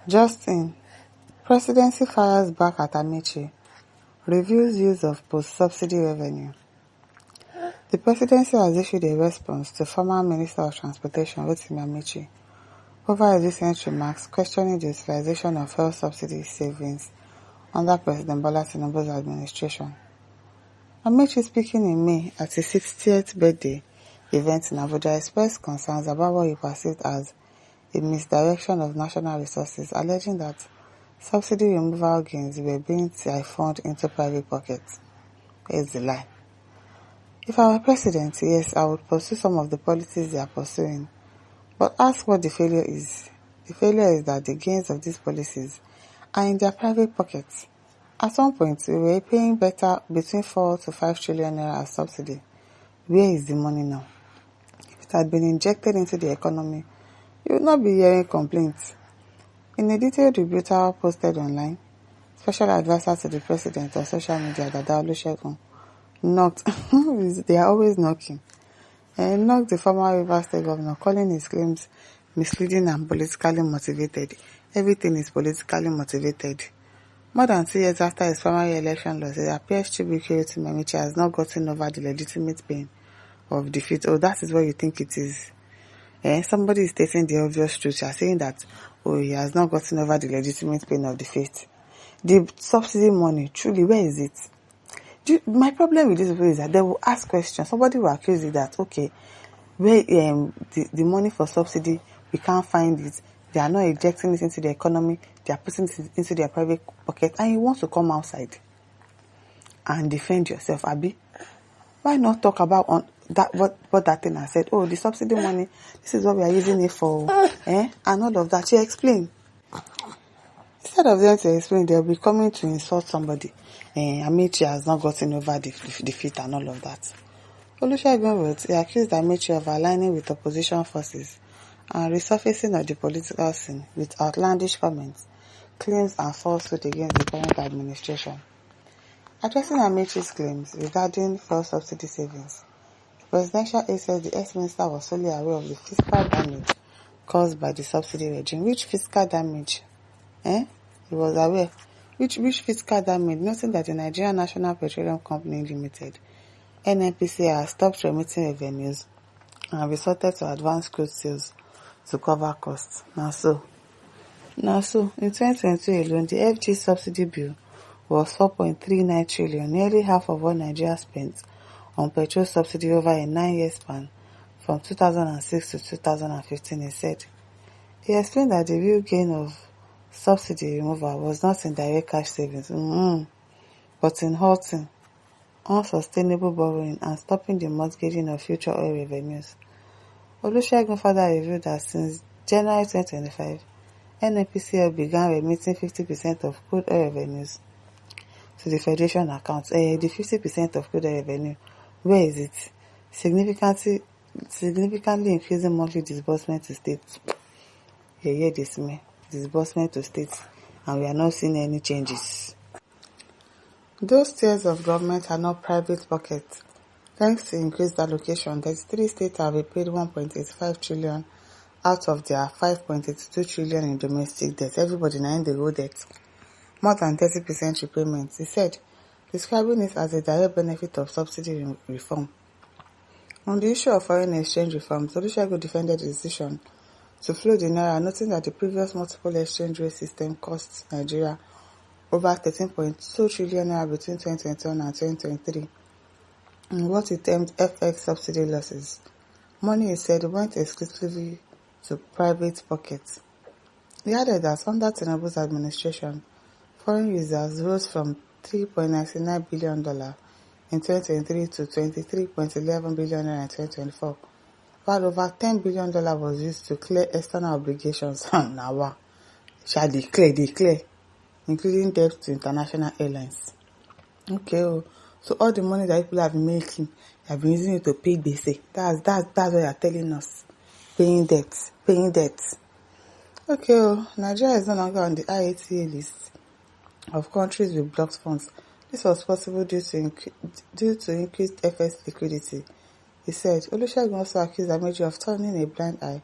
Just in, Presidency fires back at Amaechi, reviews use of post-subsidy revenue. The Presidency has issued a response to former Minister of Transportation Rotimi Amaechi over his recent remarks questioning the utilization of fuel subsidy savings under President Bola Tinubu's administration. Amaechi, speaking in May at his 60th birthday event in Abuja, expressed concerns about what he perceived as a misdirection of national resources, alleging that subsidy removal gains were being siphoned into private pockets. Here's the lie. If I were president, yes, I would pursue some of the policies they are pursuing. But ask what the failure is. The failure is that the gains of these policies are in their private pockets. At one point, we were paying between 4 to 5 trillion naira as subsidy. Where is the money now? If it had been injected into the economy, you would not be hearing complaints. In a detailed rebuttal posted online, Special Advisor to the President on social media, Dada Olusegun, knocked, they are always knocking, and knocked the former Rivers State Governor, calling his claims misleading and politically motivated. Everything is politically motivated. More than 2 years after his primary election loss, it appears Chibuike Rotimi Amaechi has not gotten over the legitimate pain of defeat. Oh, that is what you think it is. Somebody is stating the obvious truth. You are saying that, he has not gotten over the legitimate pain of defeat. The subsidy money, truly, where is it? My problem with this people is that they will ask questions. Somebody will accuse you that, okay, where the money for subsidy, we can't find it. They are not injecting it into the economy. They are putting it into their private pocket. And you want to come outside and defend yourself, Abi? Why not talk about what that thing has said? Oh, the subsidy money, this is what we are using it for. And all of that. You explain. Instead of them to explain, they'll be coming to insult somebody. Amaechi has not gotten over the defeat and all of that. Olusegun wrote, he accused Amaechi of aligning with opposition forces and resurfacing of the political scene with outlandish comments, claims and falsehood against the current administration. Addressing Amaechi's claims regarding fuel subsidy savings, the presidential aide said the ex-minister was solely aware of the fiscal damage caused by the subsidy regime. Which fiscal damage? He was aware. Which fiscal damage? Noting that the Nigerian National Petroleum Company Limited, NNPC, has stopped remitting revenues and resorted to advance crude sales to cover costs. Now so, in 2022 alone, the FG subsidy bill was 4.39 trillion, nearly half of what Nigeria spent on petrol subsidy over a 9-year span from 2006 to 2015, he said. He explained that the real gain of subsidy removal was not in direct cash savings, but in halting unsustainable borrowing and stopping the mortgaging of future oil revenues. Olusegun further revealed that since January 2025, NNPCL began remitting 50% of crude oil revenues to the Federation accounts. The 50% of crude oil revenue, where is it? Significantly increasing monthly disbursement to states. Disbursement to states, and we are not seeing any changes. Those tiers of government are not private pockets. Thanks to increased allocation, 33 states have repaid 1.85 trillion out of their 5.82 trillion in domestic debt. Everybody now in the road debt. More than 30% repayments, he said, describing it as a direct benefit of subsidy reform. On the issue of foreign exchange reforms, Olusegun defended the decision to float the naira, noting that the previous multiple exchange rate system cost Nigeria over 13.2 trillion naira between 2021 and 2023 in what he termed FX subsidy losses. Money, he said, went exclusively to private pockets. He added that under Tinubu's administration, foreign users rose from $3.99 billion in 2023 to $23.11 billion in 2024, while over $10 billion was used to clear external obligations. Now, wow. Shall they clear, including debt to international airlines. Okay, so all the money that people have been making, they have been using it to pay basic. That's what they are telling us. Paying debt. Okay, Nigeria is no longer on the IATA list of countries with blocked funds. This was possible due to increased FX liquidity. He said, Olusegun also accused Amaechi of turning a blind eye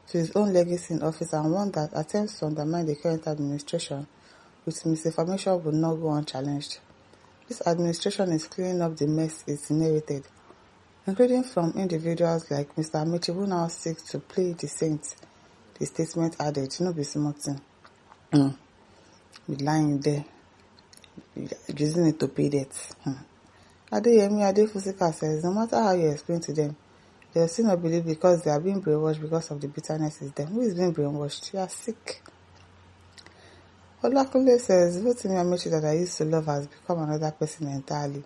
to his own legacy in office and one that attempts to undermine the current administration with misinformation would not go unchallenged. This administration is cleaning up the mess it inherited, including from individuals like Mr. Amaechi, who now seeks to play the saint. The statement added, no be small thing. Be lying there, using it to pay debts. Adeyemi Adefusika says, no matter how you explain to them, they will still not believe because they are being brainwashed because of the bitterness in them. Who is being brainwashed? You are sick. Olakunle says, Rotimi Amaechi that I used to love has become another person entirely.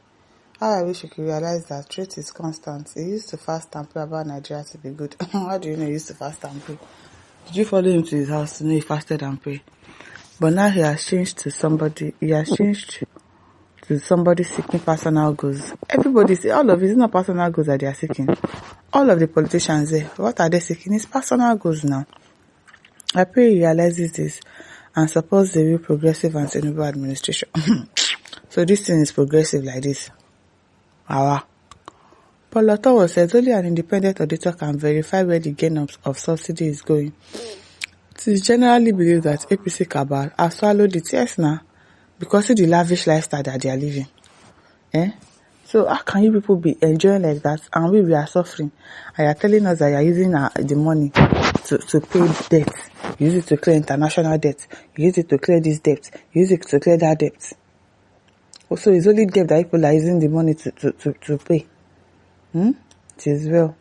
How I wish you could realize that truth is constant. He used to fast and pray about Nigeria to be good. How do you know he used to fast and pray? Did you follow him to his house to know he fasted and prayed? But now he has changed to somebody. He has changed to somebody seeking personal goals. Everybody say all of it is not personal goals that they are seeking. All of the politicians there, what are they seeking? It's personal goals now. I pray he realizes this and supports the real progressive and sustainable administration. So this thing is progressive like this. Wow. Paul Otowo says only an independent auditor can verify where the gain of subsidy is going. It is generally believed that APC cabal have swallowed it, yes now, because of the lavish lifestyle that they are living. So how can you people be enjoying like that and we are suffering? And you are telling us that you are using the money to pay debt. You use it to clear international debt. You use it to clear this debt. You use it to clear that debt. Also, it's only debt that people are using the money to pay. It is well.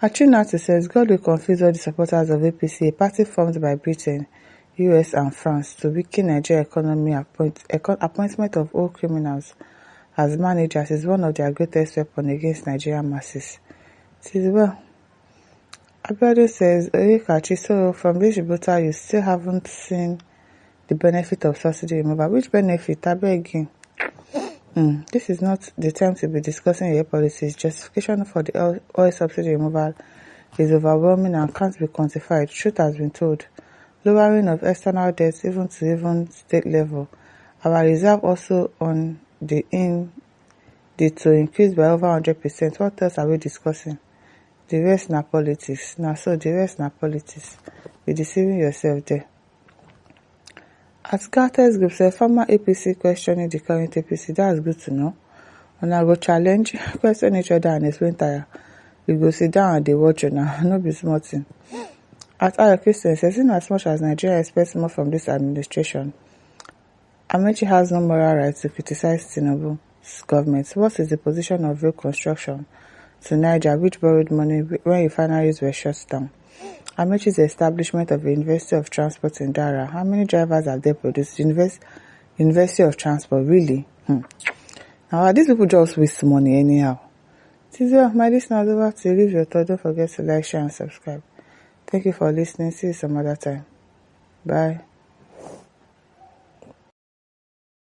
Achinati says, God will confuse all the supporters of APC, a party formed by Britain, US and France, to weaken Nigeria economy. Appointment of all criminals as managers is one of their greatest weapons against Nigerian masses. It is well. Abiodun says, Oyekachi, so from this rebuttal you still haven't seen the benefit of subsidy removal. Which benefit? I beg you. This is not the time to be discussing your policies. Justification for the oil subsidy removal is overwhelming and can't be quantified. Truth has been told. Lowering of external debts even to state level. Our reserve also on the to increase by over 100%. What else are we discussing? The rest na politics. The rest na politics. You're deceiving yourself there. As Carter's group said, former APC questioning the current APC. That's good to know. And I go challenge, question each other and explain tire. We go sit down and they watch you now. No be small thing. At our Christian says, in as much as Nigeria expects more from this administration, Amaechi has no moral right to criticize Tinubu's government. What is the position of real construction to Niger, which borrowed money when refineries were shut down? Amaechi's establishment of the University of Transport in Dara. How many drivers have they produced? University of Transport, really? Now, these people just waste money anyhow. It is well, my listeners, over to leave your thought. Don't forget to like, share, and subscribe. Thank you for listening. See you some other time. Bye.